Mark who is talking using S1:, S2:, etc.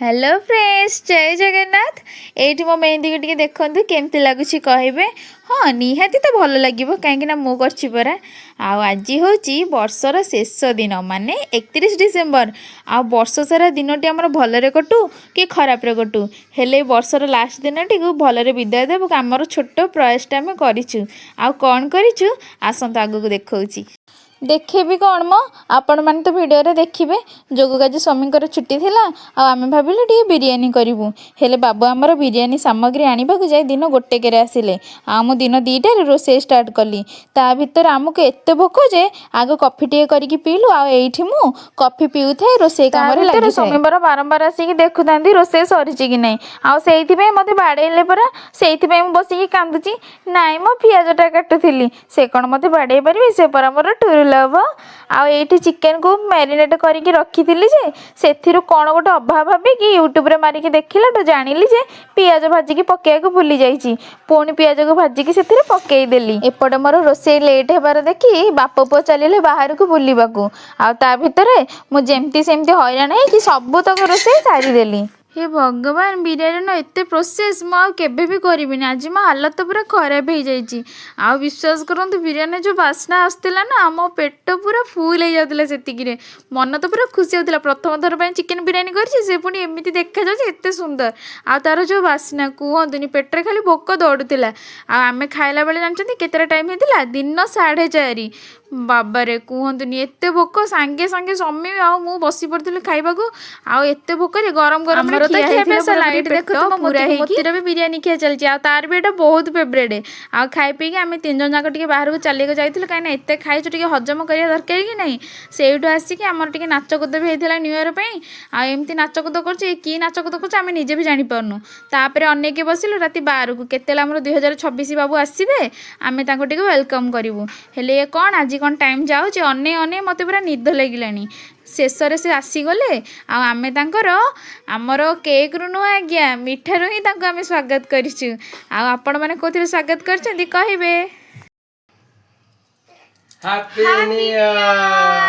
S1: Hello friends, जय जगन्नाथ। एठी मो मेहंदी को टिके देखंतु केमती लागुची कहबे। हाँ निहाती तो भल लगिबो काहेकि ना मो करछि परा। आ आज होची वर्षर शेष दिन माने 31 डिसेम्बर। आ वर्ष सारा दिनटी हमर भलरे कटू कि खराब रे कटू, हेले वर्षर लास्ट दिनटी को भलरे विदाय देबो हमर छोट प्रयासटा हम करिछु। आ कोन करिछु आसंत आगु को देखौची। देखेबी कौन मो आपण मैंने तो वीडियो देखिए जोगु आज स्वामी छुट्टी थिला आमे भाविलु टी बिरियानी करूँ हेले बाबू आमर बिरियानी सामग्री आने को जाए दिन गोटेक आसिले आम दिन 2टार रोसे स्टार्ट कली ता भीतर आमको एत भोक जे आग कॉफी टे करके पीलु आठी मु कॉफी पीऊ थे रोसे काम स्वामी बारंबार आसिक देखु था रोसे सरी कि नहीं आई मत बाड़े परा से बसिक कांदुची नाई मो पियाजटा काटुली से कौन मत बाड़े पारि से पर मोर टूर लव आठी चिकेन को मैरिनेट करके रखी थी जे से कौन गोटे अभाव भाविकी यूट्यूब रे मारिकी देखला तो जानिली जे पियाज भाजिकी पकेया भूली जाइए पुणी पियाज को भाजिकी से पकईदेली एपटे मोर रोसे लेट होबार देखी बाप पुओ चलिए बाहर को बुलवाक आ भितर मुझे सेमती हैरान है सब तक रोसे सारीदेली। हे भगवान बिरियानी ना एत प्रोसेस मुझे भी करी आज मो हालत पूरा खराब हो जाइए आ विश्वास करंतु बिरियानी जो बास्ना आसला ना मो पेट पूरा फुल हो जाता से मन तो पूरा खुशी होता प्रथम थर पर चिकेन बिरियानी कर पुणी एमती देखा जाए एत सुंदर आ तार जो बास्ना कहतुनि पेटर खाली भोक दौड़ूला आम खाइला बेले जानते केतटा टाइम होता दिन 4:30 बाबारे कहतुनि एत भोक सांगे सांगे समय आउ बसी पड़ती खाइबा आत भोक गरम गरम लाइट देखो मोतीर भी बिरियानी खिया चलती तार भी बहुत फेवरेट आ खाई पीक आम 3 जन जाक बाहर को चलिए जाइलु कहीं एत खाइचु टे हजम करा दरकार कि नहीं से आसिक आमर टे नाचकुद भी होता न्यू इयर आमती नाचकुद कर नाचकुद कर निजे भी जापारनु तापर अनेक बसिलु राति 12 को केते आम 2026 बाबू आसबे आम टे वेलकम करूँ हेले कौन आज कौन टाइम जाऊँच अने अने मत पूरा निद लगिलानी शेष से आसीगले आमे तांकर आमर केक रु नुह आज्ञा मिठारू ही आम स्वागत करिछु आपण माने कोथिरे स्वागत करछन्ती कहिबे
S2: हैप्पी न्यू ईयर।